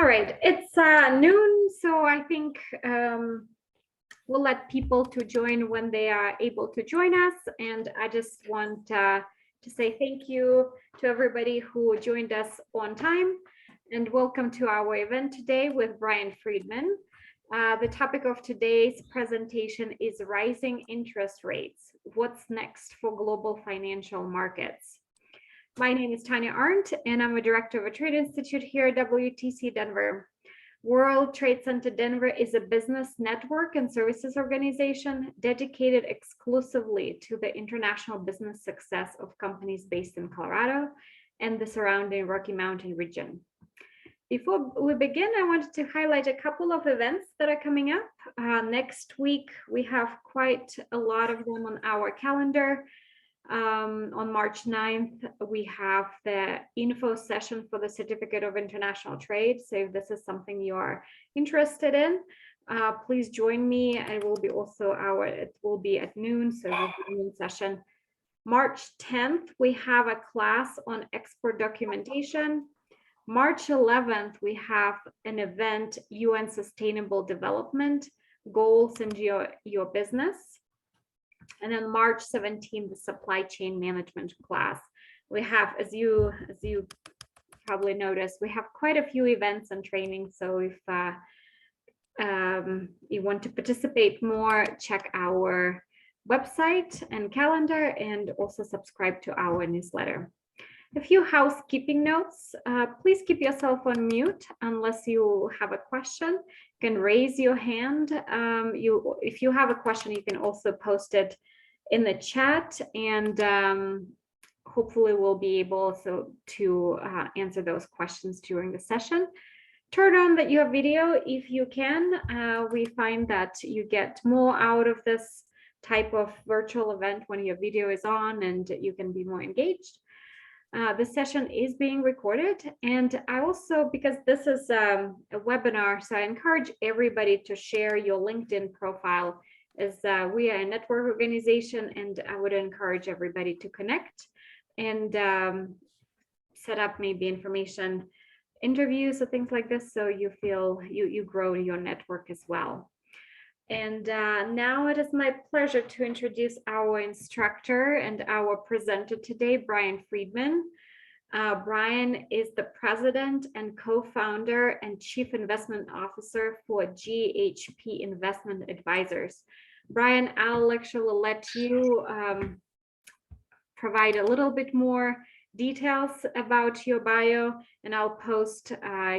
All right, it's noon, so I think we'll let people to join when they are able to join us. And I just want to say thank you to everybody who joined us on time, and welcome to our event today with Brian Friedman. The topic of today's presentation is rising interest rates. What's next for global financial markets? My name is Tanya Arndt, and I'm a director of a trade institute here at WTC Denver. World Trade Center Denver is a business network and services organization dedicated exclusively to the international business success of companies based in Colorado and the surrounding Rocky Mountain region. Before we begin, I wanted to highlight a couple of events that are coming up. Next week, we have quite a lot of them on our calendar. On March 9th, we have the info session for the Certificate of International Trade. So if this is something you are interested in, please join me. It will be it will be at noon, so it will be a noon session. March 10th, we have a class on export documentation. March 11th, we have an event, UN Sustainable Development Goals in your business. And then March 17th, the supply chain management class. We have, as you probably noticed, we have quite a few events and trainings. So if you want to participate more, check our website and calendar, and also subscribe to our newsletter. A few housekeeping notes. Please keep yourself on mute unless you have a question. You can raise your hand. If you have a question, you can also post it in the chat, and hopefully we'll be able to answer those questions during the session. Turn on your video if you can. We find that you get more out of this type of virtual event when your video is on and you can be more engaged. The session is being recorded, and I also, because this is a webinar, so I encourage everybody to share your LinkedIn profile, as we are a network organization, and I would encourage everybody to connect and set up maybe information interviews or things like this, so you feel you grow your network as well. And now it is my pleasure to introduce our instructor and our presenter today, Brian Friedman. Brian is the president and co-founder and chief investment officer for GHP Investment Advisors. Brian, I'll actually let you provide a little bit more details about your bio, and I'll post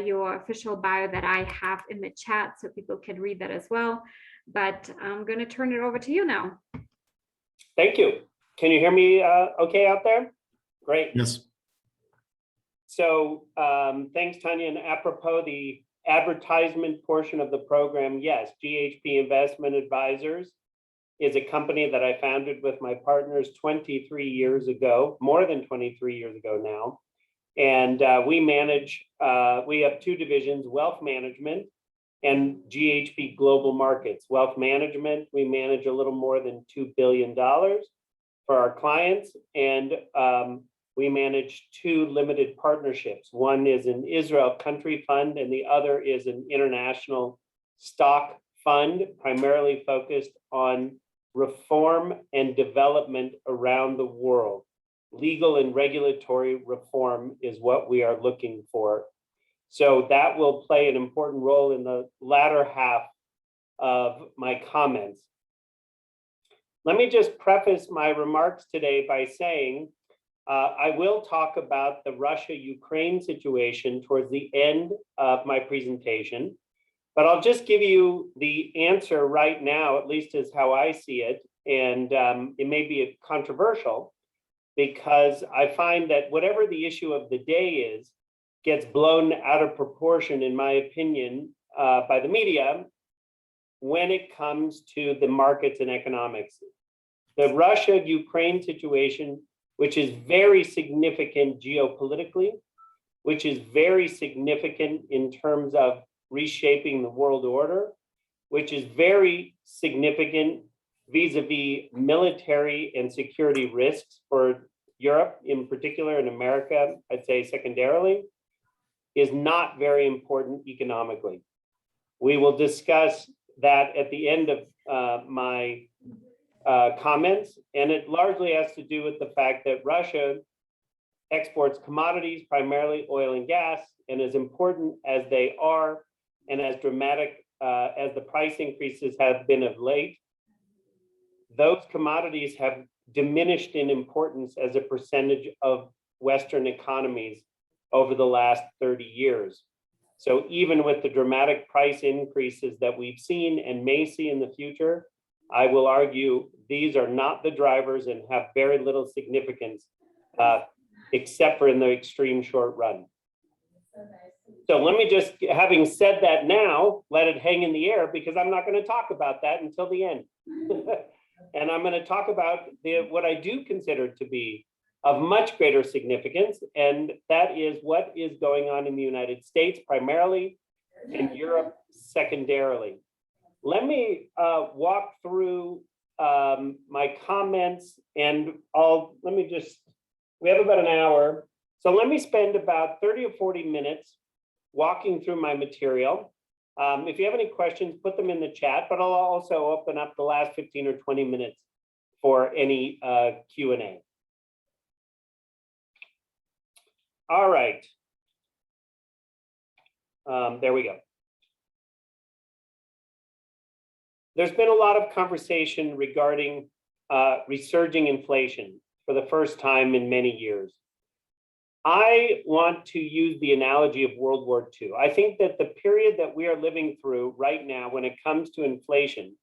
your official bio that I have in the chat so people can read that as well. But I'm going to turn it over to you now. Thank you. Can you hear me okay out there? Great. Yes. So thanks, Tanya. And apropos the advertisement portion of the program, yes, GHP Investment Advisors is a company that I founded with my partners 23 years ago, more than 23 years ago now. And we have two divisions, wealth management and GHP Global Markets. Wealth management, we manage a little more than $2 billion for our clients, and we manage two limited partnerships. One is an Israel country fund, and the other is an international stock fund, primarily focused on reform and development around the world. Legal and regulatory reform is what we are looking for. So that will play an important role in the latter half of my comments. Let me just preface my remarks today by saying I will talk about the Russia-Ukraine situation towards the end of my presentation, but I'll just give you the answer right now, at least as how I see it, and it may be controversial because I find that whatever the issue of the day is, gets blown out of proportion, in my opinion, by the media when it comes to the markets and economics. The Russia-Ukraine situation, which is very significant geopolitically, which is very significant in terms of reshaping the world order, which is very significant vis-a-vis military and security risks for Europe in particular, and America, I'd say secondarily. is not very important economically. We will discuss that at the end of my comments, and it largely has to do with the fact that Russia exports commodities, primarily oil and gas, and as important as they are, and as dramatic as the price increases have been of late, those commodities have diminished in importance as a percentage of Western economies over the last 30 years. So even with the dramatic price increases that we've seen and may see in the future, I will argue these are not the drivers and have very little significance, except for in the extreme short run. So let me just, having said that now, let it hang in the air, because I'm not going to talk about that until the end. And I'm going to talk about what I do consider to be of much greater significance, and that is what is going on in the United States primarily, and Europe secondarily. Let me walk through my comments, and we have about an hour, so let me spend about 30 or 40 minutes walking through my material. If you have any questions, put them in the chat, but I'll also open up the last 15 or 20 minutes for any Q&A. All right. There we go. There's been a lot of conversation regarding resurging inflation for the first time in many years. I want to use the analogy of World War II. I think that the period that we are living through right now when it comes to inflation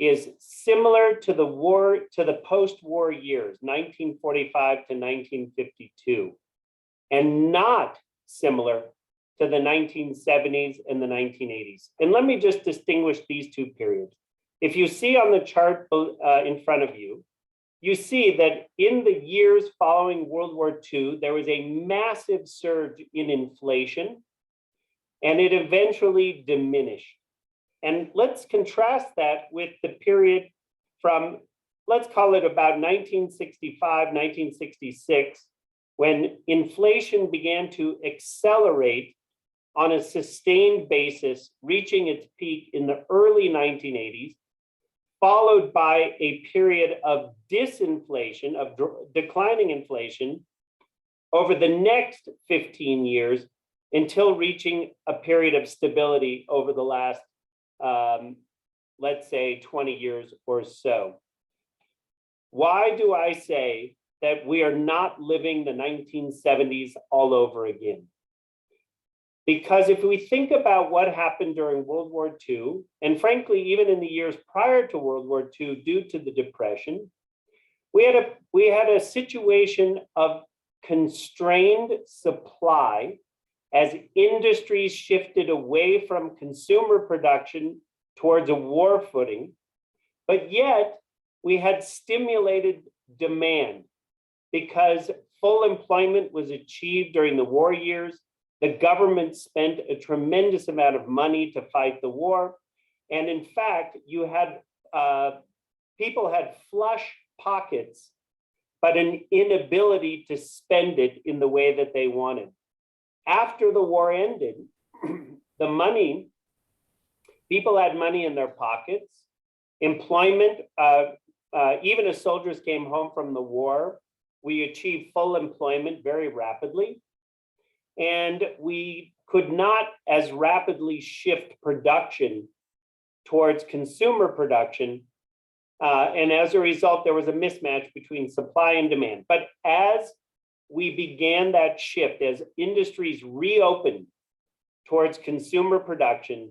is similar to the post-war years, 1945 to 1952, and not similar to the 1970s and the 1980s. And let me just distinguish these two periods. If you see on the chart in front of you, you see that in the years following World War II, there was a massive surge in inflation, and it eventually diminished. And let's contrast that with the period from, let's call it about 1965, 1966, when inflation began to accelerate on a sustained basis, reaching its peak in the early 1980s, followed by a period of disinflation, of declining inflation over the next 15 years until reaching a period of stability over the last, let's say, 20 years or so. Why do I say that we are not living the 1970s all over again? Because if we think about what happened during World War II, and frankly, even in the years prior to World War II, due to the Depression, we had a situation of constrained supply as industries shifted away from consumer production towards a war footing, but yet we had stimulated demand because full employment was achieved during the war years. The government spent a tremendous amount of money to fight the war. And in fact, you had people had flush pockets, but an inability to spend it in the way that they wanted. After the war ended, people had money in their pockets, employment, even as soldiers came home from the war, we achieved full employment very rapidly. And we could not as rapidly shift production towards consumer production. And as a result, there was a mismatch between supply and demand. But as we began that shift, as industries reopened towards consumer production,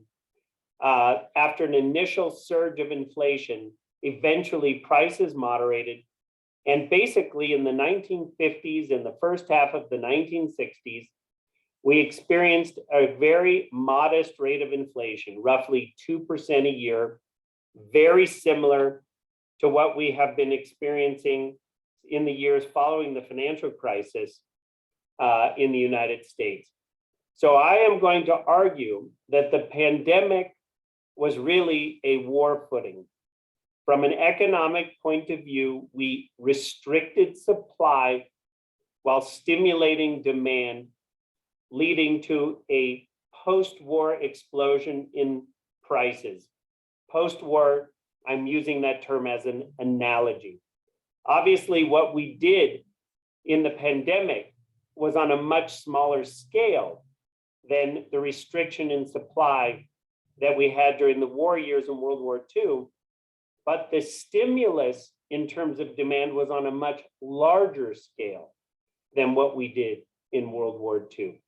after an initial surge of inflation, eventually prices moderated. And basically in the 1950s and the first half of the 1960s, we experienced a very modest rate of inflation, roughly 2% a year, very similar to what we have been experiencing in the years following the financial crisis in the United States. So I am going to argue that the pandemic was really a war footing. From an economic point of view, we restricted supply while stimulating demand, leading to a post-war explosion in prices. Post-war, I'm using that term as an analogy. Obviously, what we did in the pandemic was on a much smaller scale than the restriction in supply that we had during the war years in World War II. But the stimulus in terms of demand was on a much larger scale than what we did in World War II.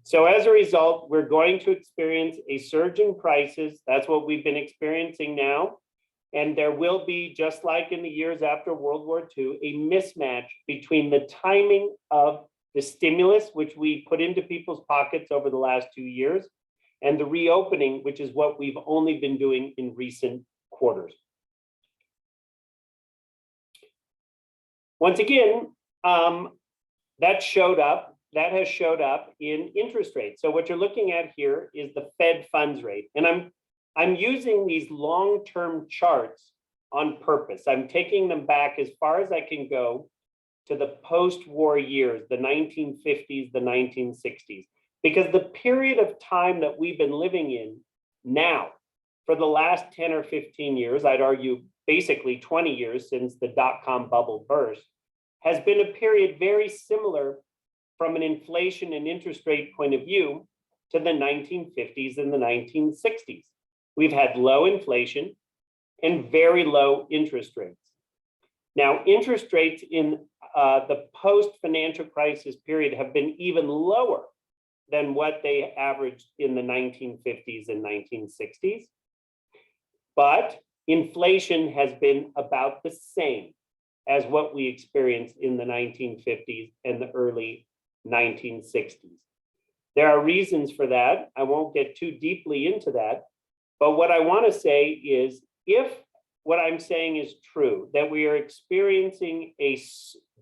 So as a result, we're going to experience a surge in prices. That's what we've been experiencing now. And there will be, just like in the years after World War II, a mismatch between the timing of the stimulus, which we put into people's pockets over the last 2 years, and the reopening, which is what we've only been doing in recent quarters. Once again, that has showed up in interest rates. So what you're looking at here is the Fed funds rate. And I'm using these long-term charts on purpose. I'm taking them back as far as I can go to the post-war years, the 1950s, the 1960s, because the period of time that we've been living in now, for the last 10 or 15 years, I'd argue basically 20 years since the dot-com bubble burst, has been a period very similar from an inflation and interest rate point of view to the 1950s and the 1960s. We've had low inflation and very low interest rates. Now, interest rates in the post-financial crisis period have been even lower than what they averaged in the 1950s and 1960s. But inflation has been about the same as what we experienced in the 1950s and the early 1960s. There are reasons for that. I won't get too deeply into that. But what I want to say is, if what I'm saying is true, that we are experiencing a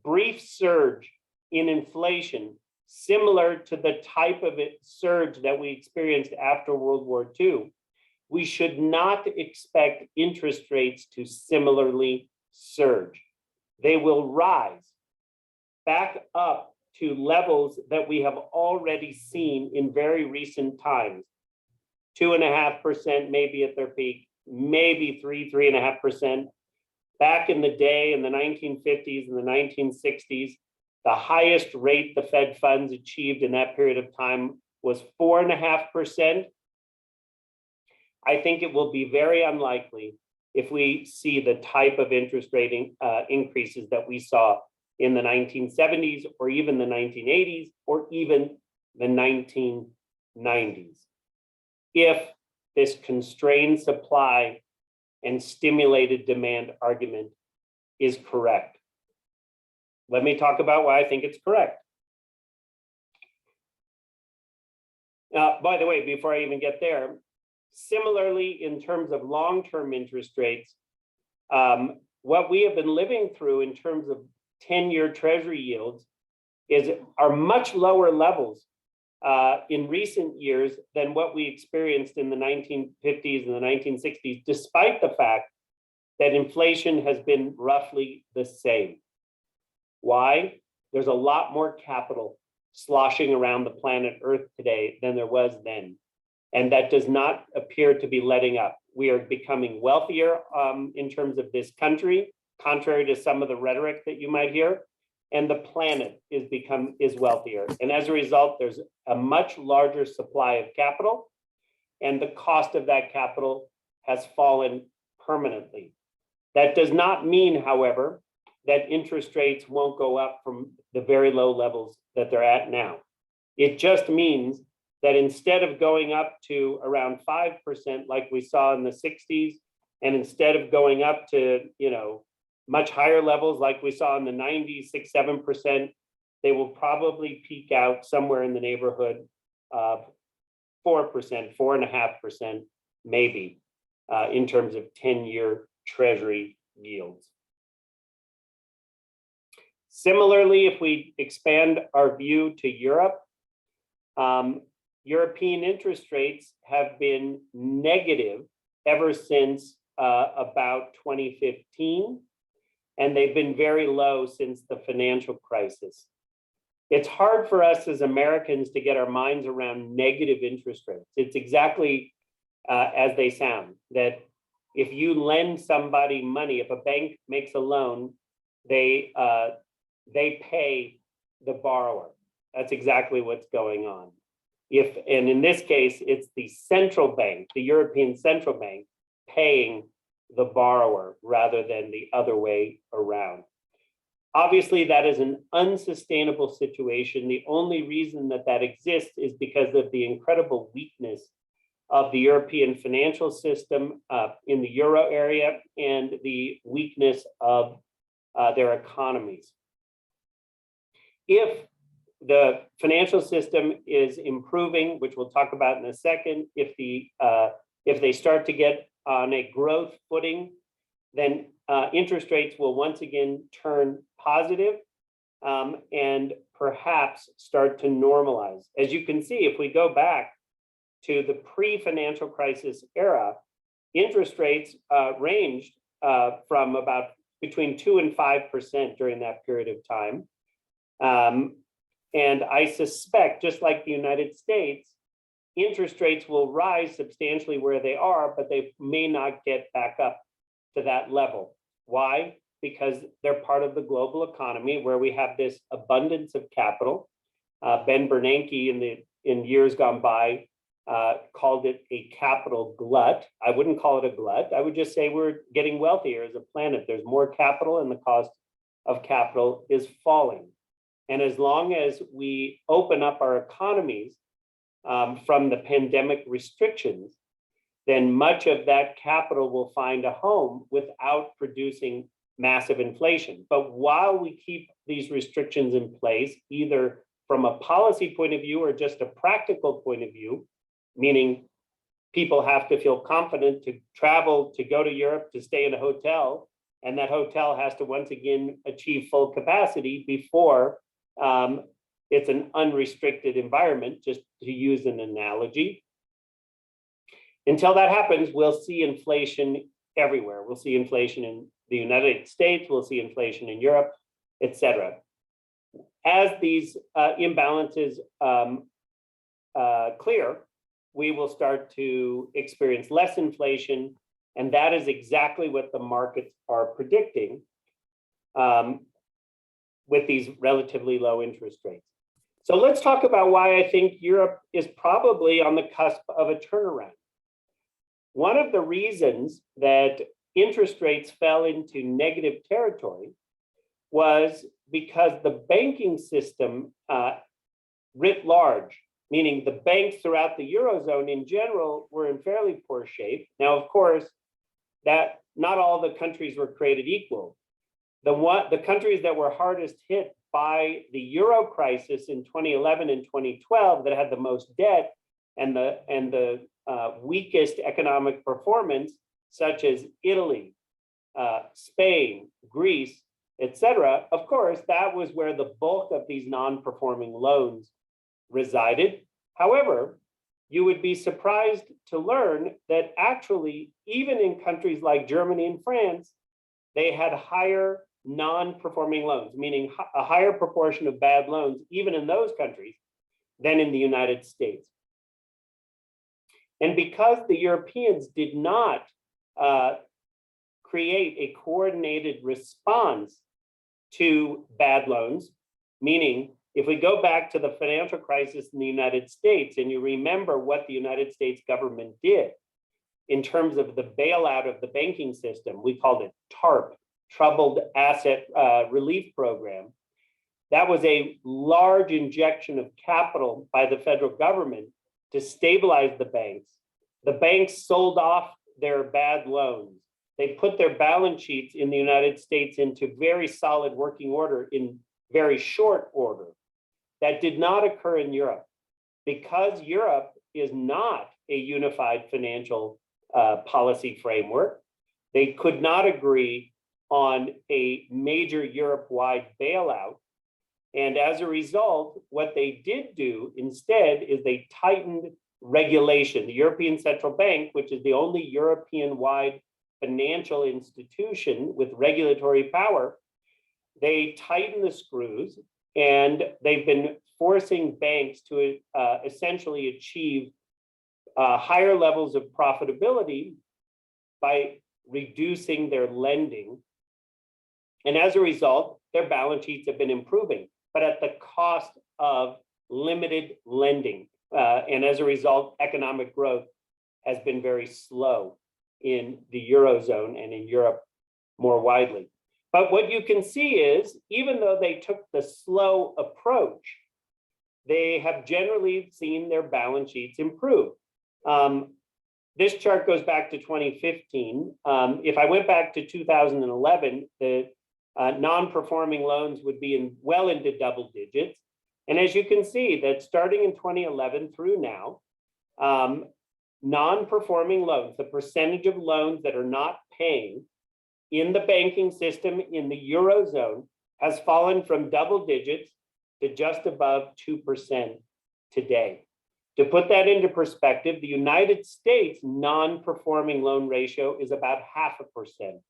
brief surge in inflation similar to the type of surge that we experienced after World War II, we should not expect interest rates to similarly surge. They will rise back up to levels that we have already seen in very recent times. 2.5% maybe at their peak, maybe 3.5%. Back in the day, in the 1950s and the 1960s, the highest rate the Fed funds achieved in that period of time was 4.5%. I think it will be very unlikely if we see the type of interest rate increases that we saw in the 1970s or even the 1980s or even the 1990s. If this constrained supply and stimulated demand argument is correct. Let me talk about why I think it's correct. By the way, before I even get there, similarly, in terms of long-term interest rates, what we have been living through in terms of 10-year treasury yields are much lower levels in recent years than what we experienced in the 1950s and the 1960s, despite the fact that inflation has been roughly the same. Why? There's a lot more capital sloshing around the planet Earth today than there was then. And that does not appear to be letting up. We are becoming wealthier in terms of this country, contrary to some of the rhetoric that you might hear. And the planet is wealthier. And as a result, there's a much larger supply of capital, and the cost of that capital has fallen permanently. That does not mean, however, that interest rates won't go up from the very low levels that they're at now. It just means that instead of going up to around 5% like we saw in the 60s, and instead of going up to, much higher levels like we saw in the 90s, 6-7%, they will probably peak out somewhere in the neighborhood of 4%, 4.5%, maybe, in terms of 10-year treasury yields. Similarly, if we expand our view to Europe, European interest rates have been negative ever since about 2015. And they've been very low since the financial crisis. it's hard for us as Americans to get our minds around negative interest rates. It's exactly as they sound, that if you lend somebody money, if a bank makes a loan, they pay the borrower. That's exactly what's going on. And in this case, it's the central bank, the European Central Bank, paying the borrower rather than the other way around. Obviously, that is an unsustainable situation. The only reason that that exists is because of the incredible weakness of the European financial system in the euro area and the weakness of their economies. If the financial system is improving, which we'll talk about in a second, if they start to get on a growth footing, then interest rates will once again turn positive and perhaps start to normalize. As you can see, if we go back to the pre-financial crisis era, interest rates ranged from about between 2 and 5% during that period of time. And I suspect, just like the United States, interest rates will rise substantially where they are, but they may not get back up to that level. Why? Because they're part of the global economy where we have this abundance of capital. Ben Bernanke in years gone by called it a capital glut. I wouldn't call it a glut. I would just say we're getting wealthier as a planet. There's more capital and the cost of capital is falling. And as long as we open up our economies from the pandemic restrictions, then much of that capital will find a home without producing massive inflation. But while we keep these restrictions in place, either from a policy point of view or just a practical point of view, meaning people have to feel confident to travel, to go to Europe, to stay in a hotel, and that hotel has to once again achieve full capacity before it's an unrestricted environment, just to use an analogy. Until that happens, we'll see inflation everywhere. We'll see inflation in the United States, we'll see inflation in Europe, et cetera. As these imbalances clear, we will start to experience less inflation, and that is exactly what the markets are predicting with these relatively low interest rates. So let's talk about why I think Europe is probably on the cusp of a turnaround. One of the reasons that interest rates fell into negative territory was because the banking system writ large, meaning the banks throughout the Eurozone in general, were in fairly poor shape. Now, of course, that not all the countries were created equal. The countries that were hardest hit by the Euro crisis in 2011 and 2012 that had the most debt and the weakest economic performance, such as Italy, Spain, Greece, etc. Of course, that was where the bulk of these non-performing loans resided. However, you would be surprised to learn that actually, even in countries like Germany and France, they had higher non-performing loans, meaning a higher proportion of bad loans, even in those countries, than in the United States. And because the Europeans did not create a coordinated response to bad loans, meaning if we go back to the financial crisis in the United States and you remember what the United States government did in terms of the bailout of the banking system, we called it TARP, Troubled Asset Relief Program. That was a large injection of capital by the federal government to stabilize the banks. The banks sold off their bad loans. They put their balance sheets in the United States into very solid working order in very short order. That did not occur in Europe. Because Europe is not a unified financial policy framework, they could not agree on a major Europe-wide bailout. And as a result, what they did do instead is they tightened regulation. The European Central Bank, which is the only European-wide financial institution with regulatory power, they tightened the screws And they've been forcing banks to essentially achieve higher levels of profitability by reducing their lending. And as a result, their balance sheets have been improving, but at the cost of limited lending. And as a result, economic growth has been very slow in the Eurozone and in Europe more widely. But what you can see is, even though they took the slow approach, they have generally seen their balance sheets improve. This chart goes back to 2015. If I went back to 2011, the non-performing loans would be well into double digits. And as you can see, that starting in 2011 through now, non-performing loans, the percentage of loans that are not paying in the banking system in the Eurozone, has fallen from double digits to just above 2% today. To put that into perspective, the United States non-performing loan ratio is about 0.5%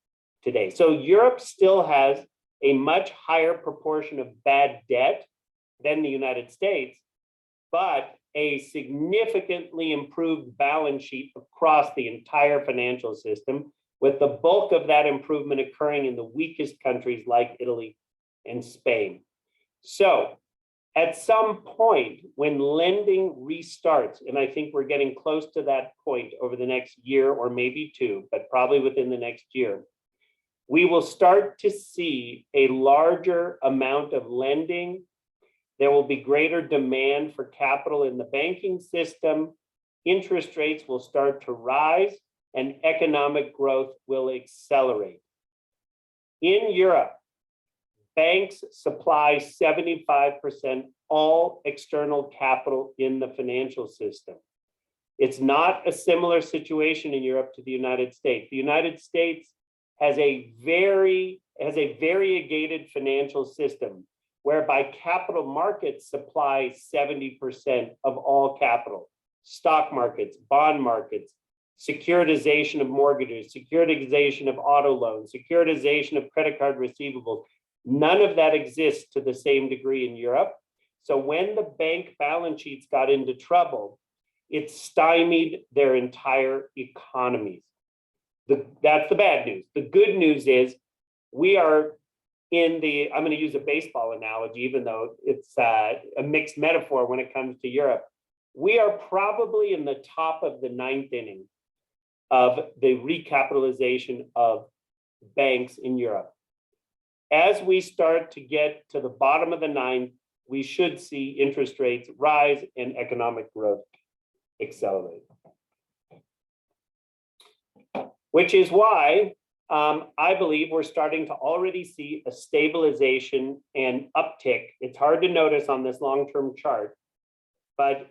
today. So Europe still has a much higher proportion of bad debt than the United States, but a significantly improved balance sheet across the entire financial system, with the bulk of that improvement occurring in the weakest countries like Italy and Spain. So at some point, when lending restarts, and I think we're getting close to that point over the next year or maybe two, but probably within the next year, we will start to see a larger amount of lending. There will be greater demand for capital in the banking system. Interest rates will start to rise, and economic growth will accelerate. In Europe, banks supply 75% all external capital in the financial system. It's not a similar situation in Europe to the United States. The United States has a variegated financial system whereby capital markets supply 70% of all capital. Stock markets, bond markets, securitization of mortgages, securitization of auto loans, securitization of credit card receivables. None of that exists to the same degree in Europe. So when the bank balance sheets got into trouble, it stymied their entire economies. That's the bad news. The good news is we are I'm going to use a baseball analogy, even though it's a mixed metaphor when it comes to Europe. We are probably in the top of the ninth inning of the recapitalization of banks in Europe. As we start to get to the bottom of the ninth, we should see interest rates rise and economic growth accelerate. Which is why I believe we're starting to already see a stabilization and uptick. It's hard to notice on this long-term chart, but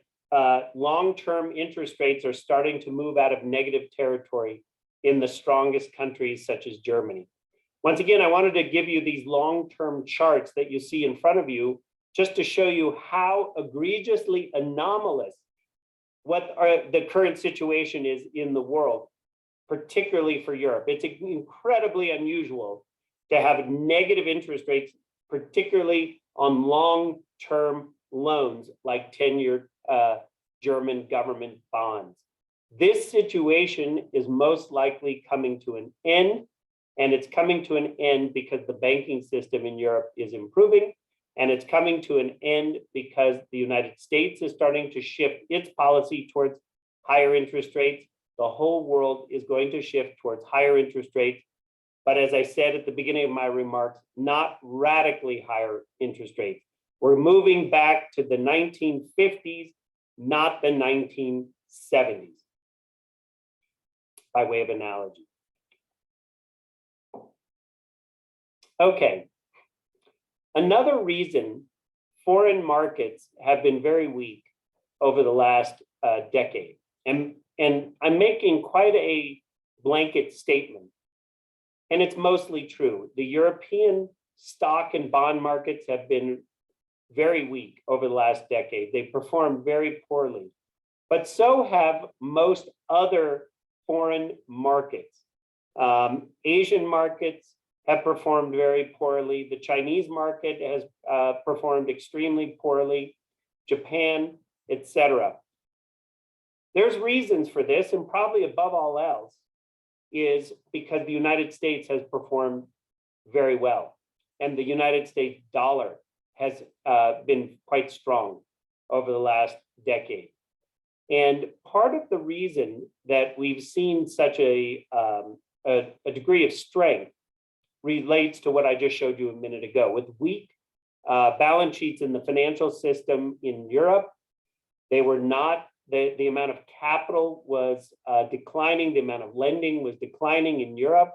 long-term interest rates are starting to move out of negative territory in the strongest countries such as Germany. Once again, I wanted to give you these long-term charts that you see in front of you just to show you how egregiously anomalous the current situation is in the world, particularly for Europe. It's incredibly unusual to have negative interest rates, particularly on long-term loans like 10-year German government bonds. This situation is most likely coming to an end, and it's coming to an end because the banking system in Europe is improving, and it's coming to an end because the United States is starting to shift its policy towards higher interest rates. The whole world is going to shift towards higher interest rates, but as I said at the beginning of my remarks, not radically higher interest rates. We're moving back to the 1950s, not the 1970s, by way of analogy. Okay, another reason foreign markets have been very weak over the last decade, and I'm making quite a blanket statement, and it's mostly true. The European stock and bond markets have been very weak over the last decade. They've performed very poorly, but so have most other foreign markets. Asian markets, have performed very poorly. The Chinese market has performed extremely poorly, Japan, etc. There's reasons for this, and probably above all else is because the United States has performed very well. And the United States dollar has been quite strong over the last decade. And part of the reason that we've seen such a degree of strength relates to what I just showed you a minute ago. With weak balance sheets in the financial system in Europe, they were not, the amount of capital was declining, the amount of lending was declining in Europe.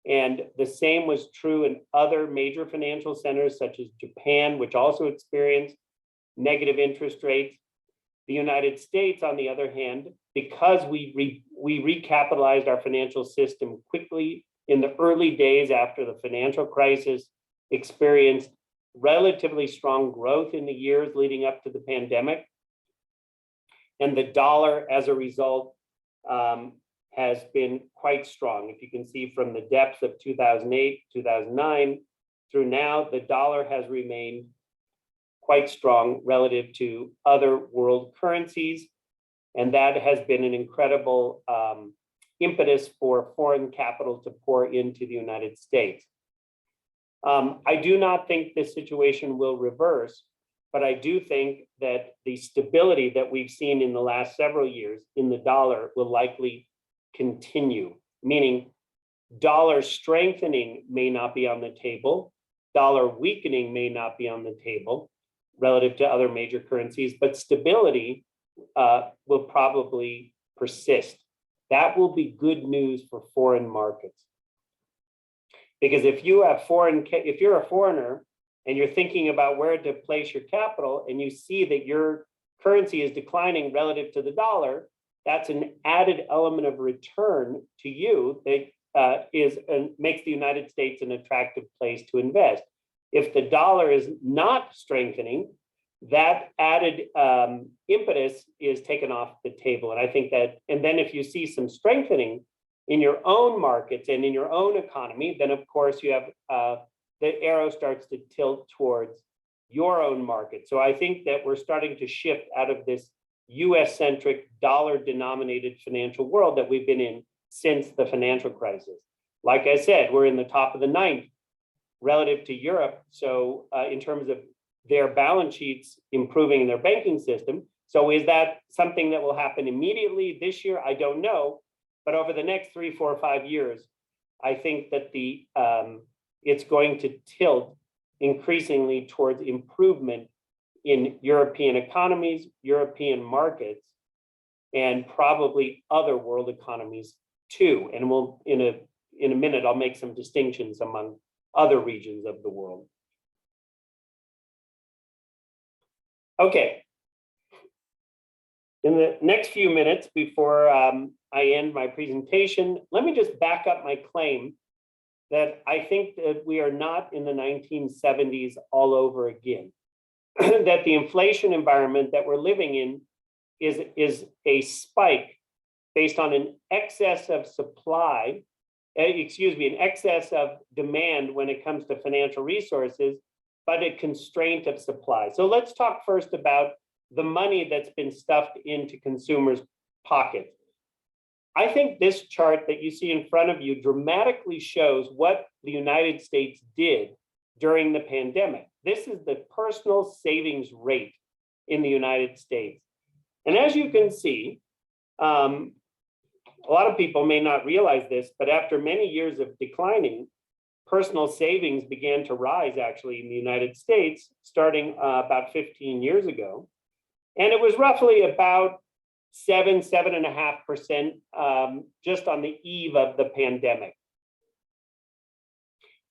And the same was true in other major financial centers such as Japan, which also experienced negative interest rates. The United States, on the other hand, because we recapitalized our financial system quickly in the early days after the financial crisis, experienced relatively strong growth in the years leading up to the pandemic. And the dollar, as a result, has been quite strong. If you can see from the depths of 2008, 2009 through now, the dollar has remained quite strong relative to other world currencies. And that has been an incredible impetus for foreign capital to pour into the United States. I do not think this situation will reverse, but I do think that the stability that we've seen in the last several years in the dollar will likely continue, meaning dollar strengthening may not be on the table, dollar weakening may not be on the table relative to other major currencies, but stability will probably persist. That will be good news for foreign markets. Because if you're a foreigner and you're thinking about where to place your capital and you see that your currency is declining relative to the dollar, that's an added element of return to you that makes the United States an attractive place to invest. If the dollar is not strengthening, that added impetus is taken off the table. And I think that, and then if you see some strengthening in your own markets and in your own economy, then of course you have the arrow starts to tilt towards your own market. So I think that we're starting to shift out of this US-centric dollar-denominated financial world that we've been in since the financial crisis. Like I said, we're in the top of the ninth relative to Europe. So in terms of their balance sheets improving in their banking system. So is that something that will happen immediately this year? I don't know. But over the next 3, 4, 5 years, I think that it's going to tilt increasingly towards improvement in European economies, European markets, and probably other world economies too. And we'll, in a minute, I'll make some distinctions among other regions of the world. Okay. In the next few minutes before I end my presentation, let me just back up my claim that I think that we are not in the 1970s all over again. That the inflation environment that we're living in is a spike based on an excess of supply, an excess of demand when it comes to financial resources, but a constraint of supply. So let's talk first about the money that's been stuffed into consumers' pockets. I think this chart that you see in front of you dramatically shows what the United States did during the pandemic. This is the personal savings rate in the United States. And as you can see, a lot of people may not realize this, but after many years of declining, personal savings began to rise actually in the United States, starting about 15 years ago. And it was roughly about 7.5% just on the eve of the pandemic.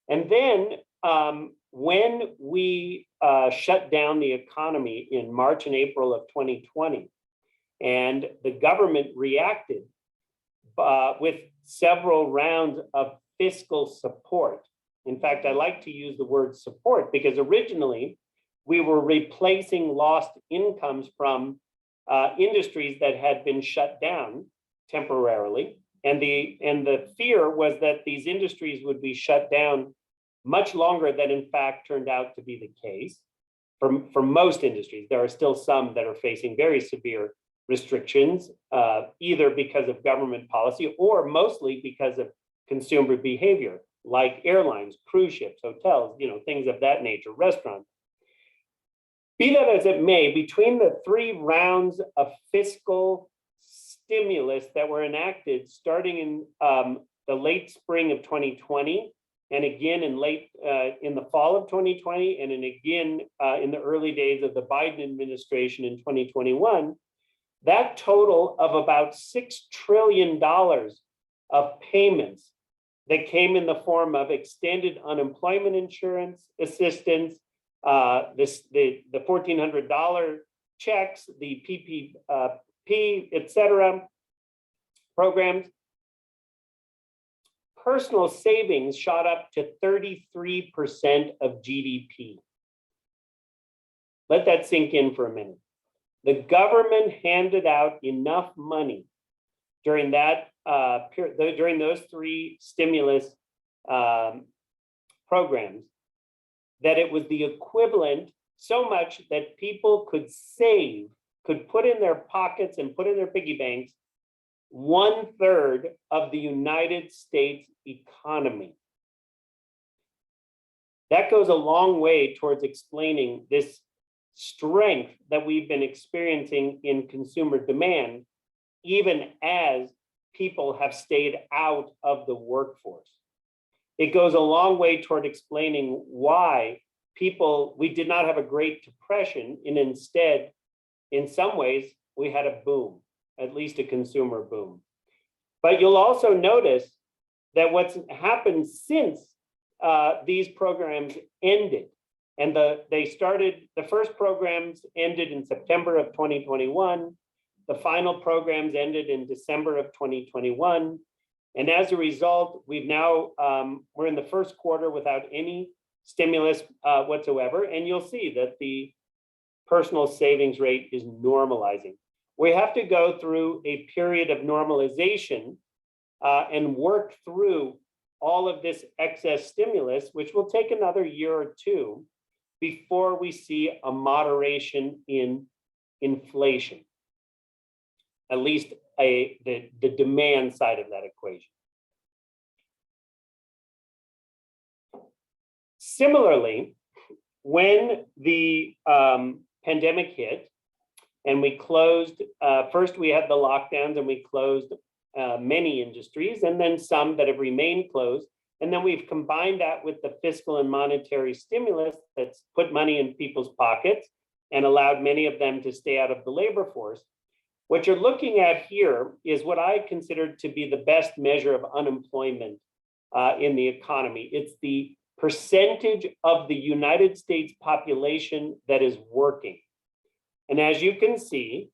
And then when we shut down the economy in March and April of 2020, and the government reacted with several rounds of fiscal support. In fact, I like to use the word support because originally we were replacing lost incomes from industries that had been shut down temporarily. And the fear was that these industries would be shut down much longer than in fact turned out to be the case. For most industries, there are still some that are facing very severe restrictions, either because of government policy or mostly because of consumer behavior, like airlines, cruise ships, hotels, things of that nature, restaurants. Be that as it may, between the 3 rounds of fiscal stimulus that were enacted starting in the late spring of 2020, and again in the fall of 2020, and then again in the early days of the Biden administration in 2021, that total of about $6 trillion of payments that came in the form of extended unemployment insurance assistance, the $1,400 checks, the PPP, et cetera, programs. Personal savings shot up to 33% of GDP. Let that sink in for a minute. The government handed out enough money during that during those 3 stimulus programs that it was the equivalent, so much that people could save, could put in their pockets and put in their piggy banks 1/3 of the United States economy. That goes a long way towards explaining this strength that we've been experiencing in consumer demand, even as people have stayed out of the workforce. It goes a long way toward explaining why we did not have a Great Depression, and instead, in some ways, we had a boom, at least a consumer boom. But you'll also notice that what's happened since these programs ended, and the first programs ended in September of 2021, the final programs ended in December of 2021, and as a result, we're in the first quarter without any stimulus whatsoever, and you'll see that the personal savings rate is normalizing. We have to go through a period of normalization and work through all of this excess stimulus, which will take another year or 2 before we see a moderation in inflation, at least the demand side of that equation. Similarly, when the pandemic hit and we closed, first we had the lockdowns and we closed many industries, and then some that have remained closed. And then we've combined that with the fiscal and monetary stimulus that's put money in people's pockets and allowed many of them to stay out of the labor force. What you're looking at here is what I consider to be the best measure of unemployment in the economy. It's the percentage of the United States population that is working. And as you can see,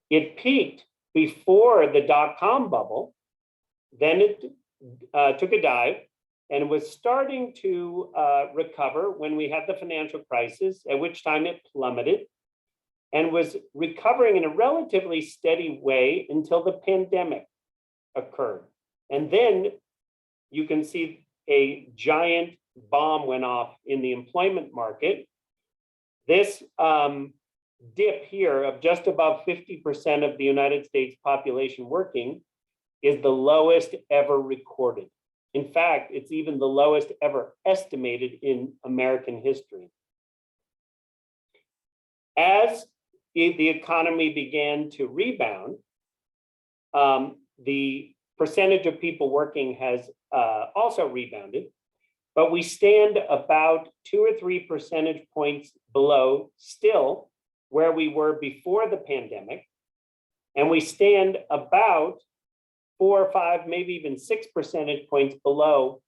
it peaked before the dot-com bubble, then it took a dive, and was starting to recover when we had the financial crisis, at which time it plummeted, and was recovering in a relatively steady way until the pandemic occurred. And then you can see a giant bomb went off in the employment market. This dip here of just above 50% of the United States population working is the lowest ever recorded. In fact, it's even the lowest ever estimated in American history. As the economy began to rebound, the percentage of people working has also rebounded, but we stand about 2 or 3 percentage points below still where we were before the pandemic, and we stand about 4 or 5, maybe even 6 percentage points below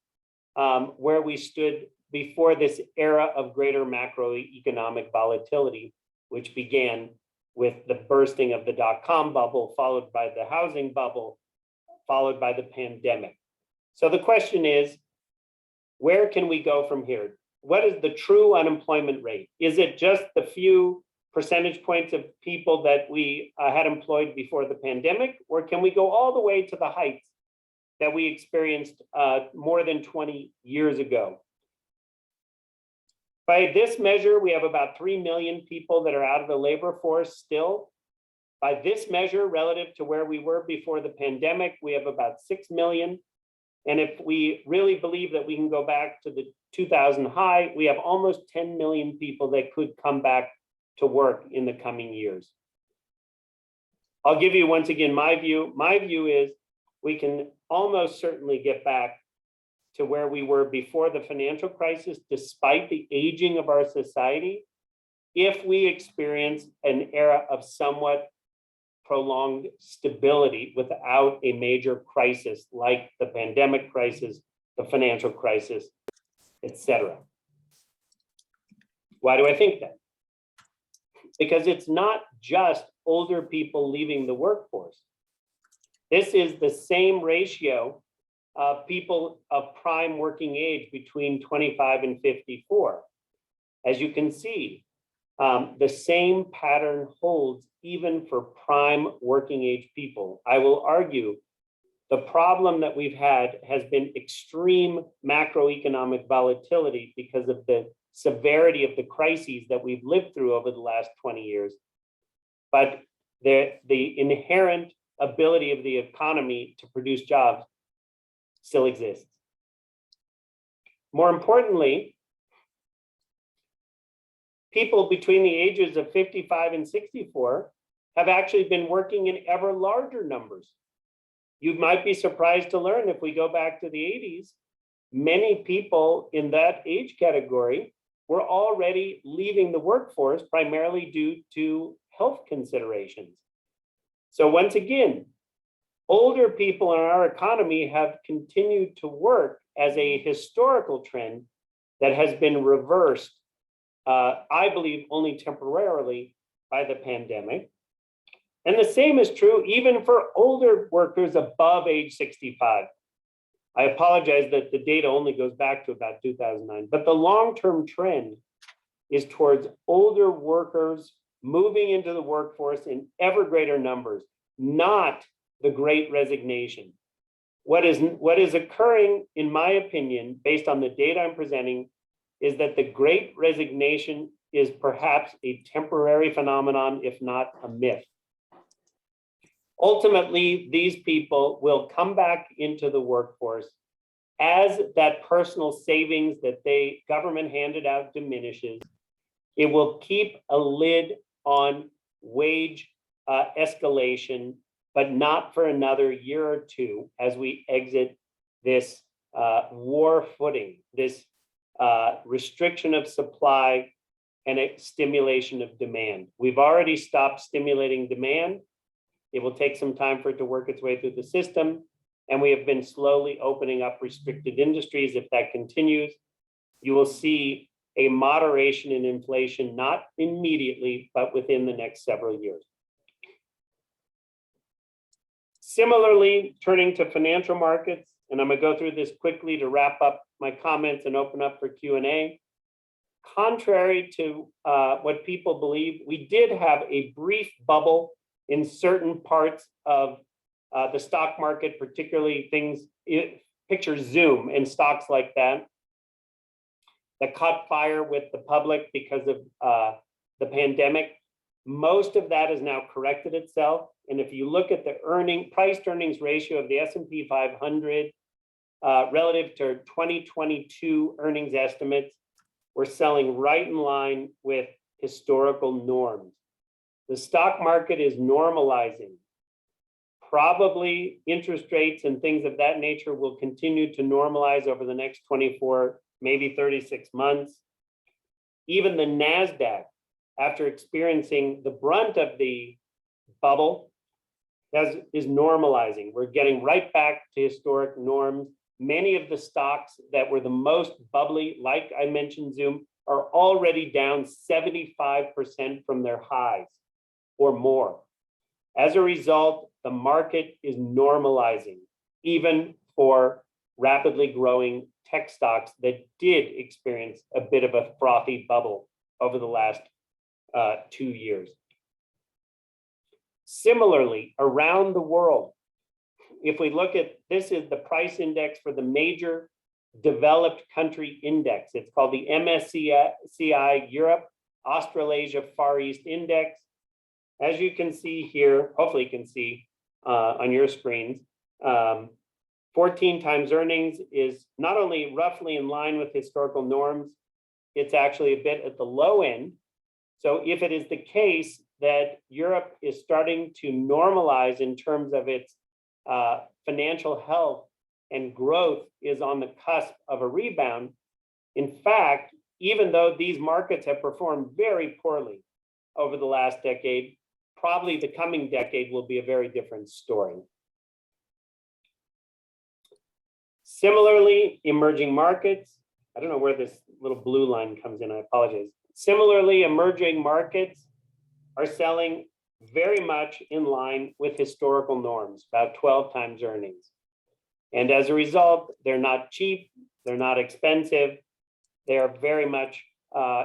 where we stood before this era of greater macroeconomic volatility, which began with the bursting of the dot-com bubble, followed by the housing bubble, followed by the pandemic. So the question is, where can we go from here? What is the true unemployment rate? Is it just the few percentage points of people that we had employed before the pandemic, or can we go all the way to the heights that we experienced more than 20 years ago. By this measure, we have about 3 million people that are out of the labor force still. By this measure, relative to where we were before the pandemic, we have about 6 million. And if we really believe that we can go back to the 2000 high, we have almost 10 million people that could come back to work in the coming years. I'll give you once again my view. My view is we can almost certainly get back to where we were before the financial crisis, despite the aging of our society, if we experience an era of somewhat prolonged stability without a major crisis like the pandemic crisis, the financial crisis, etc. Why do I think that? Because it's not just older people leaving the workforce. This is the same ratio of people of prime working age between 25 and 54. As you can see, the same pattern holds even for prime working age people. I will argue the problem that we've had has been extreme macroeconomic volatility because of the severity of the crises that we've lived through over the last 20 years. But the inherent ability of the economy to produce jobs still exists. More importantly, people between the ages of 55 and 64 have actually been working in ever larger numbers. You might be surprised to learn if we go back to the 80s, many people in that age category were already leaving the workforce primarily due to health considerations. So once again, older people in our economy have continued to work as a historical trend that has been reversed, I believe, only temporarily by the pandemic. And the same is true even for older workers above age 65. I apologize that the data only goes back to about 2009, but the long-term trend is towards older workers moving into the workforce in ever greater numbers, not the Great Resignation. What is occurring, in my opinion, based on the data I'm presenting, is that the Great Resignation is perhaps a temporary phenomenon, if not a myth. Ultimately, these people will come back into the workforce as that personal savings that government handed out diminishes. It will keep a lid on wage escalation, but not for another year or two as we exit this war footing, this restriction of supply and a stimulation of demand. We've already stopped stimulating demand. It will take some time for it to work its way through the system. And we have been slowly opening up restricted industries. If that continues, you will see a moderation in inflation, not immediately, but within the next several years. Similarly, turning to financial markets, and I'm gonna go through this quickly to wrap up my comments and open up for Q&A. Contrary to what people believe, we did have a brief bubble in certain parts of the stock market, particularly things, picture Zoom and stocks like that caught fire with the public because of the pandemic. Most of that has now corrected itself. And if you look at the price to earnings ratio of the S&P 500 relative to 2022 earnings estimates, we're selling right in line with historical norms. The stock market is normalizing. Probably interest rates and things of that nature will continue to normalize over the next 24, maybe 36 months. Even the NASDAQ, after experiencing the brunt of the bubble, is normalizing. We're getting right back to historic norms. Many of the stocks that were the most bubbly, like I mentioned Zoom, are already down 75% from their highs or more. As a result, the market is normalizing, even for rapidly growing tech stocks that did experience a bit of a frothy bubble over the last 2 years. Similarly, around the world, if we look at, this is the price index for the major developed country index. It's called the MSCI Europe, Australasia, Far East Index. As you can see here, hopefully you can see on your screens, 14 times earnings is not only roughly in line with historical norms, it's actually a bit at the low end. So if it is the case that Europe is starting to normalize in terms of its financial health and growth is on the cusp of a rebound, in fact, even though these markets have performed very poorly over the last decade, probably the coming decade will be a very different story. Similarly, emerging markets, I don't know where this little blue line comes in, I apologize. Similarly, emerging markets are selling very much in line with historical norms, about 12 times earnings. And as a result, they're not cheap, they're not expensive, they are very much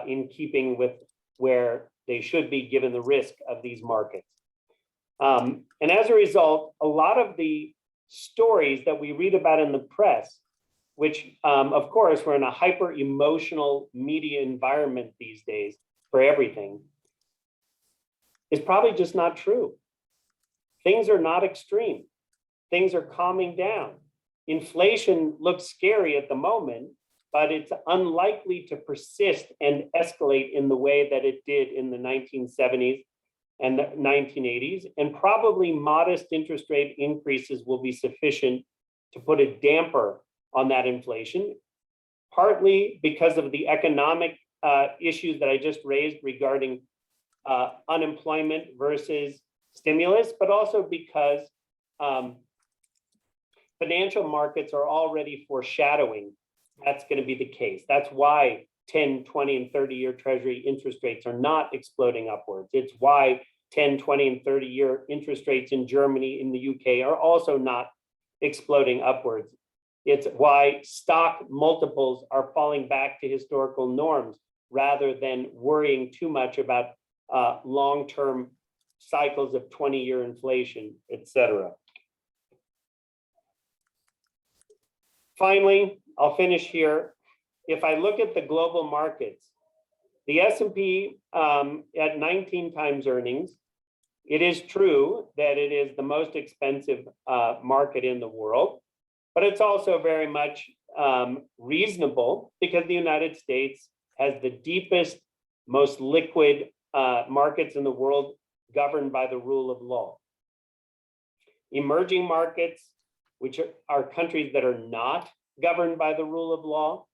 in keeping with where they should be given the risk of these markets. And as a result, a lot of the stories that we read about in the press, which of course, we're in a hyper emotional media environment these days for everything, is probably just not true. Things are not extreme. Things are calming down. Inflation looks scary at the moment, but it's unlikely to persist and escalate in the way that it did in the 1970s and the 1980s, and probably modest interest rate increases will be sufficient to put a damper on that inflation, partly because of the economic issues that I just raised regarding unemployment versus stimulus, but also because financial markets are already foreshadowing that's going to be the case. That's why 10, 20, and 30-year Treasury interest rates are not exploding upwards. It's why 10, 20, and 30-year interest rates in Germany, in the UK are also not exploding upwards. It's why stock multiples are falling back to historical norms rather than worrying too much about long-term cycles of 20-year inflation, et cetera. Finally, I'll finish here. If I look at the global markets, the S&P at 19 times earnings, it is true that it is the most expensive market in the world, but it's also very much reasonable because the United States has the deepest, most liquid markets in the world governed by the rule of law. Emerging markets, which are countries that are not governed by the rule of law,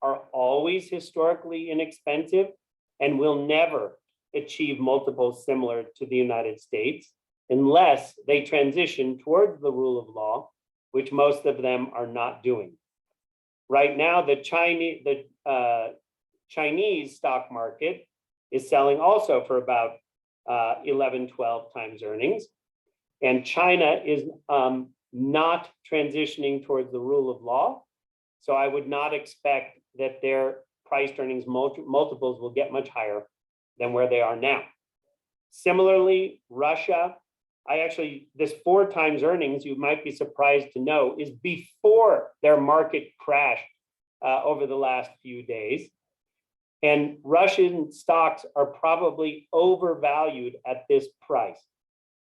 are always historically inexpensive and will never achieve multiples similar to the United States unless they transition towards the rule of law, which most of them are not doing. Right now, the Chinese stock market is selling also for about 11, 12 times earnings. And China is not transitioning towards the rule of law. So I would not expect that their price earnings multiples will get much higher than where they are now. Similarly, Russia, this 4 times earnings, you might be surprised to know, is before their market crashed over the last few days. And Russian stocks are probably overvalued at this price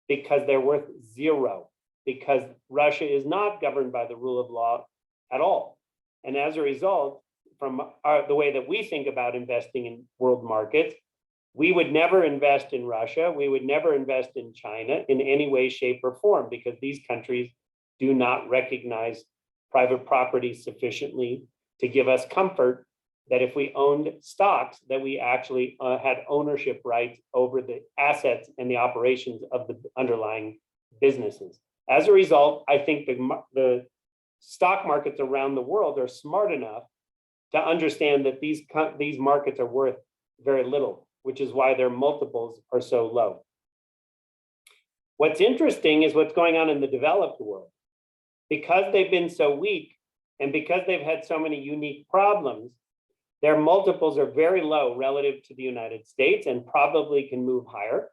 because they're worth 0, because Russia is not governed by the rule of law at all. And as a result, from the way that we think about investing in world markets, we would never invest in Russia. We would never invest in China in any way, shape, or form, because these countries do not recognize private property sufficiently to give us comfort that if we owned stocks, that we actually had ownership rights over the assets and the operations of the underlying businesses. As a result, I think the stock markets around the world are smart enough to understand that these markets are worth very little, which is why their multiples are so low. What's interesting is what's going on in the developed world. Because they've been so weak and because they've had so many unique problems, their multiples are very low relative to the United States and probably can move higher.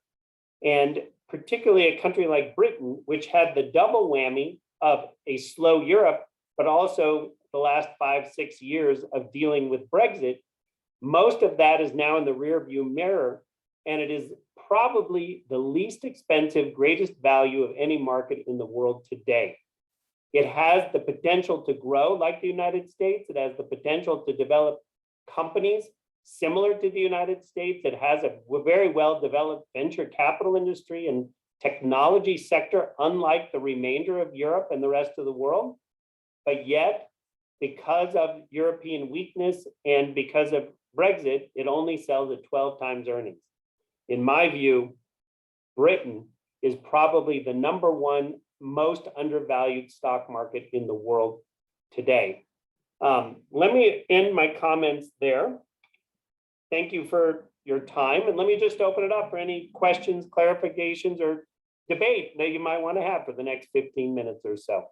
And particularly a country like Britain, which had the double whammy of a slow Europe, but also the last 5-6 years of dealing with Brexit, most of that is now in the rearview mirror, and it is probably the least expensive, greatest value of any market in the world today. It has the potential to grow like the United States. It has the potential to develop companies similar to the United States. It has a very well-developed venture capital industry and technology sector, unlike the remainder of Europe and the rest of the world. But yet, because of European weakness and because of Brexit, it only sells at 12 times earnings. In my view, Britain is probably the #1 most undervalued stock market in the world today. Let me end my comments there. Thank you for your time, and let me just open it up for any questions, clarifications, or debate that you might want to have for the next 15 minutes or so.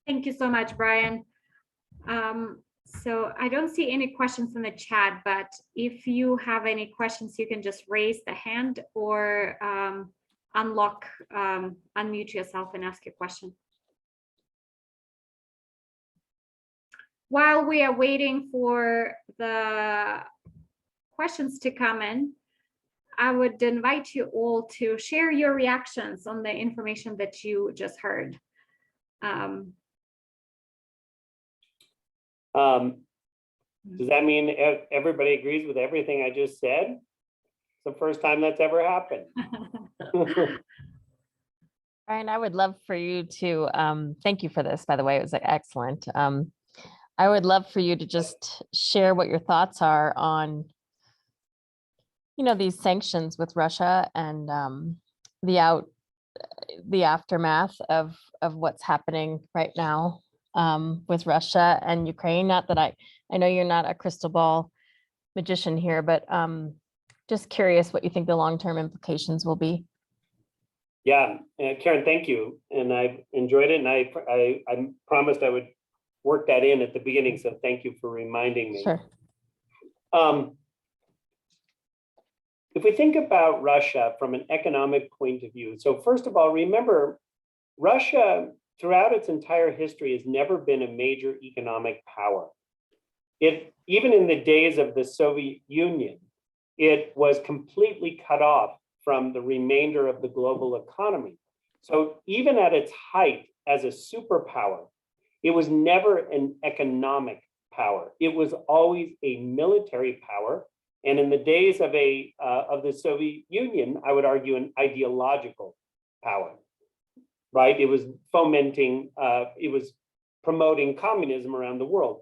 Thank you so much, Brian. So I don't see any questions in the chat, but if you have any questions, you can just raise the hand or unmute yourself and ask your question. While we are waiting for the questions to come in, I would invite you all to share your reactions on the information that you just heard. Does that mean everybody agrees with everything I just said? It's the first time that's ever happened. Brian, I would love for you to, thank you for this, by the way, it was excellent. I would love for you to just share what your thoughts are on, these sanctions with Russia and the aftermath of what's happening right now with Russia and Ukraine. Not that I know you're not a crystal ball magician here, but just curious what you think the long-term implications will be. Yeah, Karen, thank you. And I've enjoyed it. And I promised I would work that in at the beginning. So thank you for reminding me. Sure. If we think about Russia from an economic point of view, so first of all, remember, Russia throughout its entire history has never been a major economic power. Even in the days of the Soviet Union, it was completely cut off from the remainder of the global economy. So even at its height as a superpower, it was never an economic power. It was always a military power. And in the days of the Soviet Union, I would argue an ideological power, right? It was it was promoting communism around the world.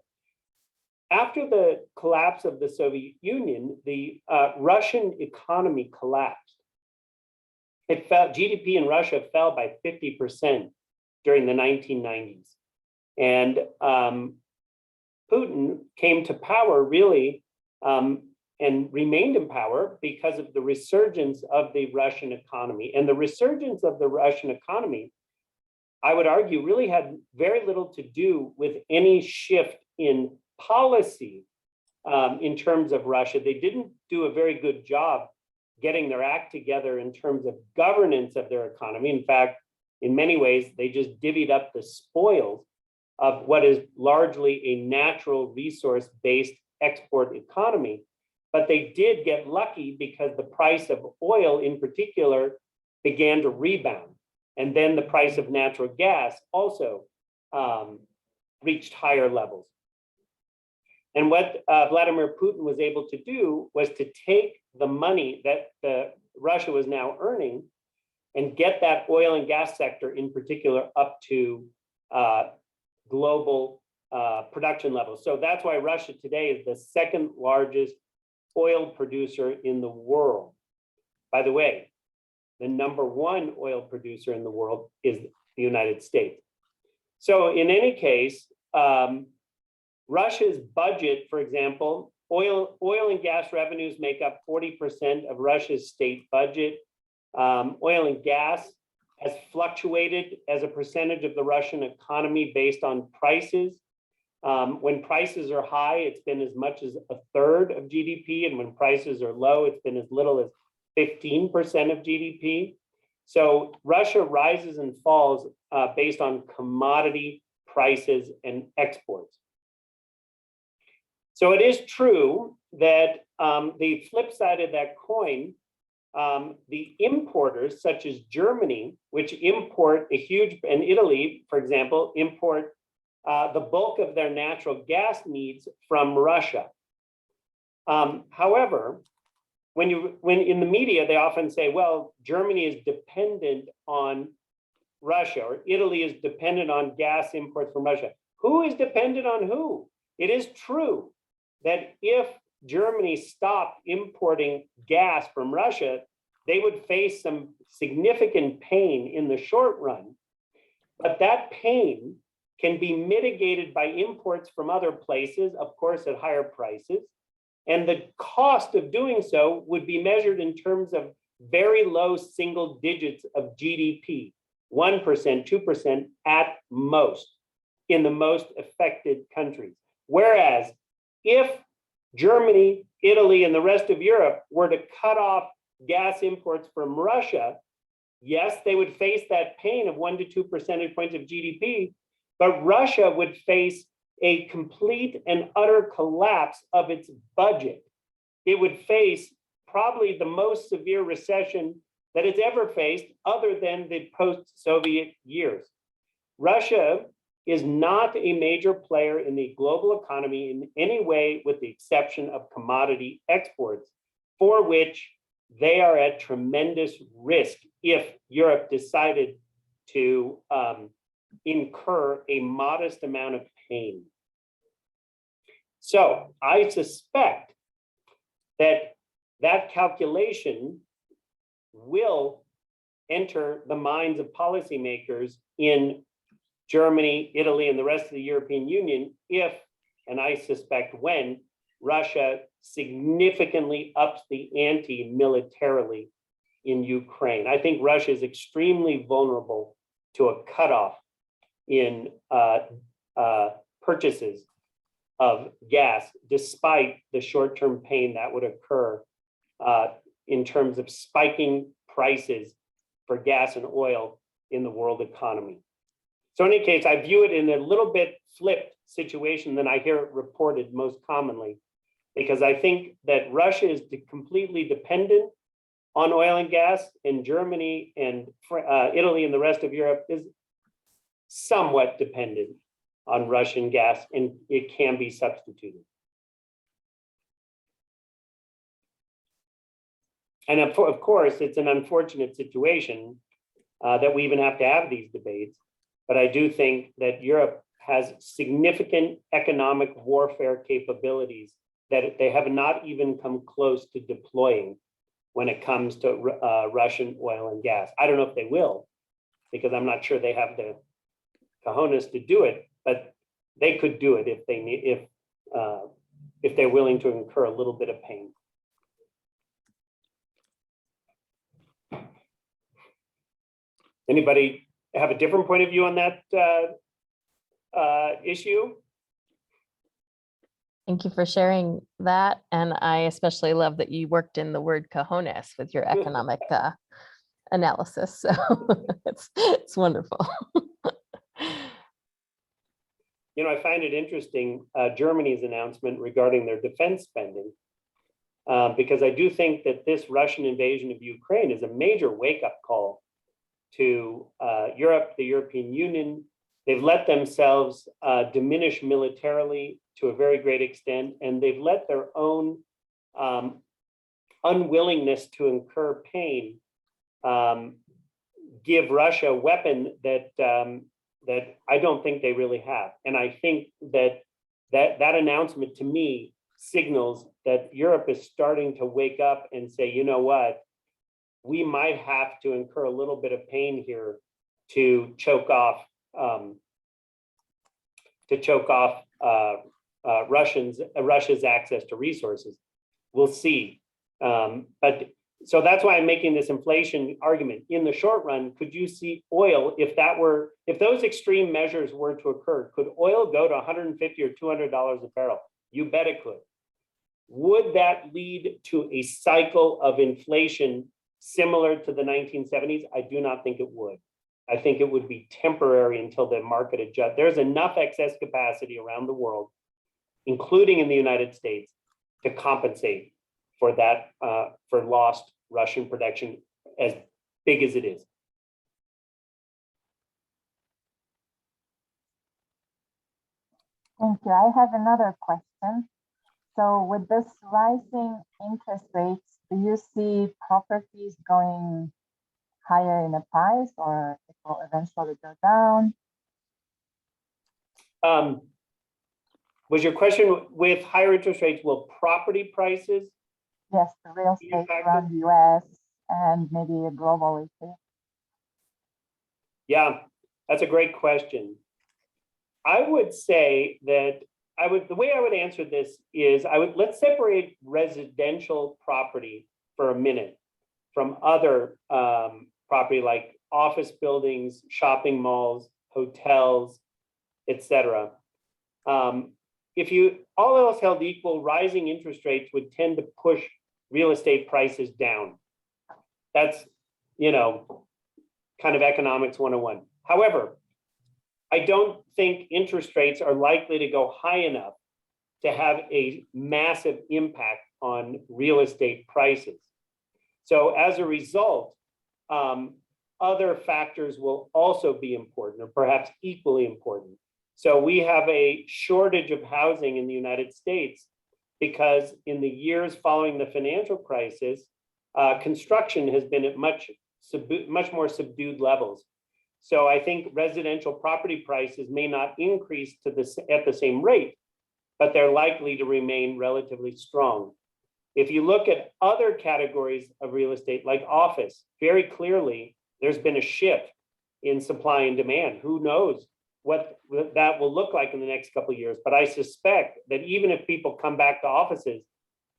After the collapse of the Soviet Union, the Russian economy collapsed. GDP in Russia fell by 50% during the 1990s. And Putin came to power really and remained in power because of the resurgence of the Russian economy. And the resurgence of the Russian economy, I would argue, really had very little to do with any shift in policy in terms of Russia. They didn't do a very good job getting their act together in terms of governance of their economy. In fact, in many ways, they just divvied up the spoils of what is largely a natural resource-based export economy. But they did get lucky because the price of oil in particular began to rebound. And then the price of natural gas also reached higher levels. And what Vladimir Putin was able to do was to take the money that Russia was now earning and get that oil and gas sector in particular up to global production levels. So that's why Russia today is the second largest oil producer in the world. By the way, the #1 oil producer in the world is the United States. So in any case, Russia's budget, for example, oil and gas revenues make up 40% of Russia's state budget. Oil and gas has fluctuated as a percentage of the Russian economy based on prices. When prices are high, it's been as much as 1/3 of GDP, and when prices are low, it's been as little as 15% of GDP. So Russia rises and falls based on commodity prices and exports. So it is true that the flip side of that coin, the importers such as Germany, which import a huge, and Italy, for example, import the bulk of their natural gas needs from Russia. However, when in the media, they often say, well, Germany is dependent on Russia, or Italy is dependent on gas imports from Russia. Who is dependent on who? It is true that if Germany stopped importing gas from Russia, they would face some significant pain in the short run. But that pain can be mitigated by imports from other places, of course, at higher prices. And the cost of doing so would be measured in terms of very low single digits of GDP, 1%, 2% at most, in the most affected countries. Whereas if Germany, Italy, and the rest of Europe were to cut off gas imports from Russia, yes, they would face that pain of 1 to 2 percentage points of GDP, but Russia would face a complete and utter collapse of its budget. It would face probably the most severe recession that it's ever faced other than the post-Soviet years. Russia is not a major player in the global economy in any way, with the exception of commodity exports, for which they are at tremendous risk if Europe decided to incur a modest amount of pain. So I suspect that that calculation will enter the minds of policymakers in Germany, Italy, and the rest of the European Union if, and I suspect when, Russia significantly ups the ante militarily in Ukraine. I think Russia is extremely vulnerable to a cutoff in purchases of gas, despite the short-term pain that would occur in terms of spiking prices for gas and oil in the world economy. So in any case, I view it in a little bit flipped situation than I hear it reported most commonly, because I think that Russia is completely dependent on oil and gas, and Germany and Italy and the rest of Europe is somewhat dependent on Russian gas, and it can be substituted. And of course, it's an unfortunate situation that we even have to have these debates. But I do think that Europe has significant economic warfare capabilities that they have not even come close to deploying when it comes to Russian oil and gas. I don't know if they will, because I'm not sure they have the cojones to do it, but they could do it if they need, if they're willing to incur a little bit of pain. Anybody have a different point of view on that issue? Thank you for sharing that. And I especially love that you worked in the word cojones with your economic analysis. So it's wonderful. You know, I find it interesting, Germany's announcement regarding their defense spending, because I do think that this Russian invasion of Ukraine is a major wake-up call to Europe, the European Union. They've let themselves diminish militarily to a very great extent, and they've let their own unwillingness to incur pain give Russia a weapon that that I don't think they really have. And I think that that announcement to me signals that Europe is starting to wake up and say, you know what, we might have to incur a little bit of pain here to choke off Russia's access to resources. We'll see. But so that's why I'm making this inflation argument. In the short run, could you see oil, if those extreme measures were to occur, could oil go to $150 or $200 a barrel? You bet it could. Would that lead to a cycle of inflation similar to the 1970s? I do not think it would. I think it would be temporary until the market adjusts. There's enough excess capacity around the world, including in the United States, to compensate for that, for lost Russian production, as big as it is. Thank you. I have another question. So with this rising interest rates, do you see properties going higher in the price, or it will eventually go down? Was your question, with higher interest rates, will property prices? Yes, the real estate impacted? around the US and maybe globally too. Yeah, that's a great question. I would say that the way I would answer this is let's separate residential property for a minute from other property like office buildings, shopping malls, hotels, etc. If all else held equal, rising interest rates would tend to push real estate prices down. That's, kind of economics 101. However, I don't think interest rates are likely to go high enough to have a massive impact on real estate prices. So as a result, other factors will also be important, or perhaps equally important. So we have a shortage of housing in the United States because in the years following the financial crisis, construction has been at much more subdued levels. So I think residential property prices may not increase at the same rate, but they're likely to remain relatively strong. If you look at other categories of real estate, like office, very clearly, there's been a shift in supply and demand. Who knows what that will look like in the next couple of years? But I suspect that even if people come back to offices,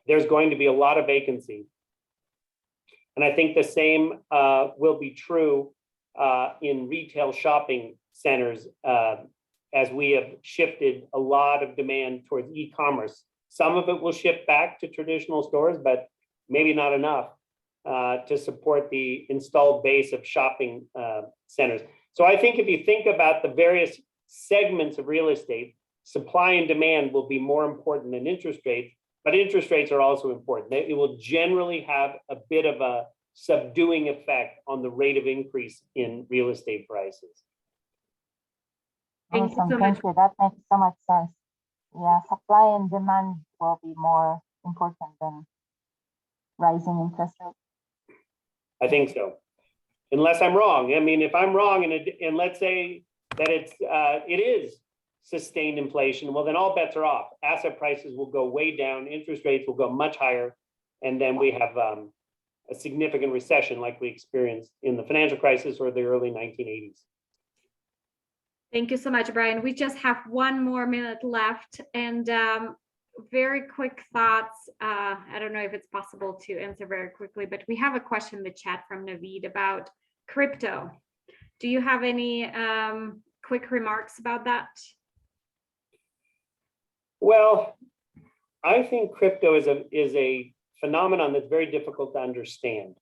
there's going to be a lot of vacancy. And I think the same will be true in retail shopping centers, as we have shifted a lot of demand towards e-commerce. Some of it will shift back to traditional stores, but maybe not enough to support the installed base of shopping centers. So I think if you think about the various segments of real estate, supply and demand will be more important than interest rates, but interest rates are also important. It will generally have a bit of a subduing effect on the rate of increase in real estate prices. Thank you Awesome, so much. thank you. That makes so much sense. Yeah, supply and demand will be more important than rising interest rates. I think so, unless I'm wrong. I mean, if I'm wrong, and let's say that it is sustained inflation, well, then all bets are off. Asset prices will go way down, interest rates will go much higher, and then we have a significant recession like we experienced in the financial crisis or the early 1980s. Thank you so much, Brian. We just have one more minute left, and very quick thoughts. I don't know if it's possible to answer very quickly, but we have a question in the chat from Naveed about crypto. Do you have any quick remarks about that? Well, I think crypto is a phenomenon that's very difficult to understand.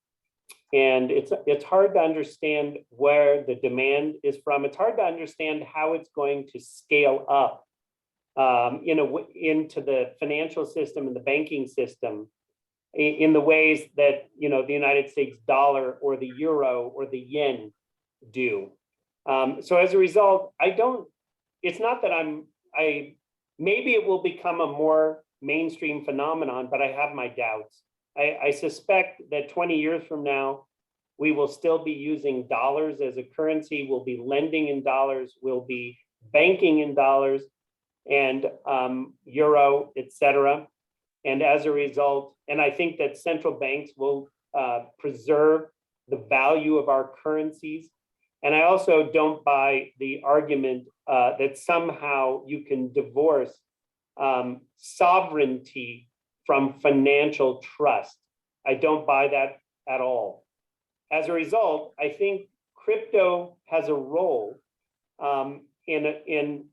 And it's hard to understand where the demand is from. It's hard to understand how it's going to scale up into the financial system and the banking system in the ways that the United States dollar or the euro or the yen do. So as a result, it's not that maybe it will become a more mainstream phenomenon, but I have my doubts. I suspect that 20 years from now, we will still be using dollars as a currency. We'll be lending in dollars. We'll be banking in dollars and euro, etc. And as a result, and I think that central banks will preserve the value of our currencies. And I also don't buy the argument that somehow you can divorce sovereignty from financial trust. I don't buy that at all. As a result, I think crypto has a role in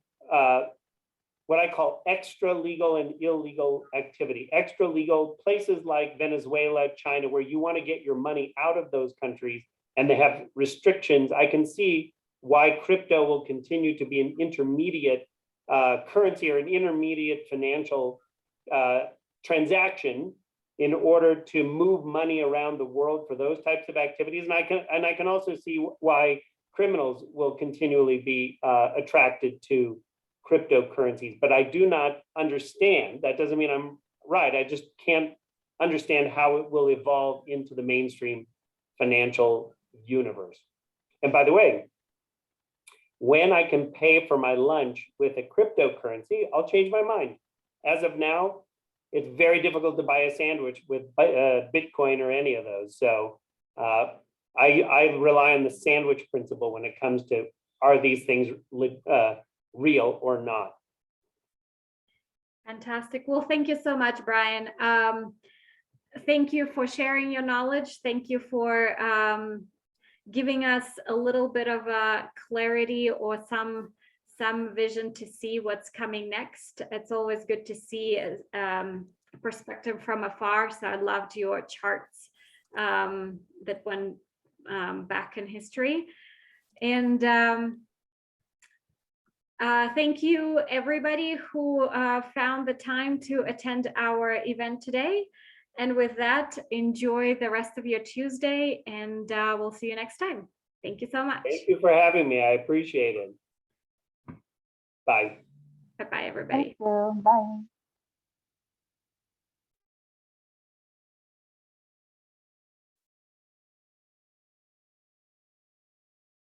what I call extra legal and illegal activity. Extra legal places like Venezuela, China, where you want to get your money out of those countries and they have restrictions. I can see why crypto will continue to be an intermediate currency or an intermediate financial transaction in order to move money around the world for those types of activities. And I can also see why criminals will continually be attracted to cryptocurrencies. But I do not understand, that doesn't mean I'm right, I just can't understand how it will evolve into the mainstream financial universe. And by the way, when I can pay for my lunch with a cryptocurrency, I'll change my mind. As of now, it's very difficult to buy a sandwich with Bitcoin or any of those. So I rely on the sandwich principle when it comes to, are these things real or not? Fantastic. Well, thank you so much, Brian. Thank you for sharing your knowledge. Thank you for giving us a little bit of clarity or some vision to see what's coming next. It's always good to see perspective from afar. So I loved your charts that went back in history. And thank you, everybody who found the time to attend our event today. And with that, enjoy the rest of your Tuesday, and we'll see you next time. Thank you so much. Thank you for having me. I appreciate it. Bye. Bye-bye, everybody. Thank you. Bye.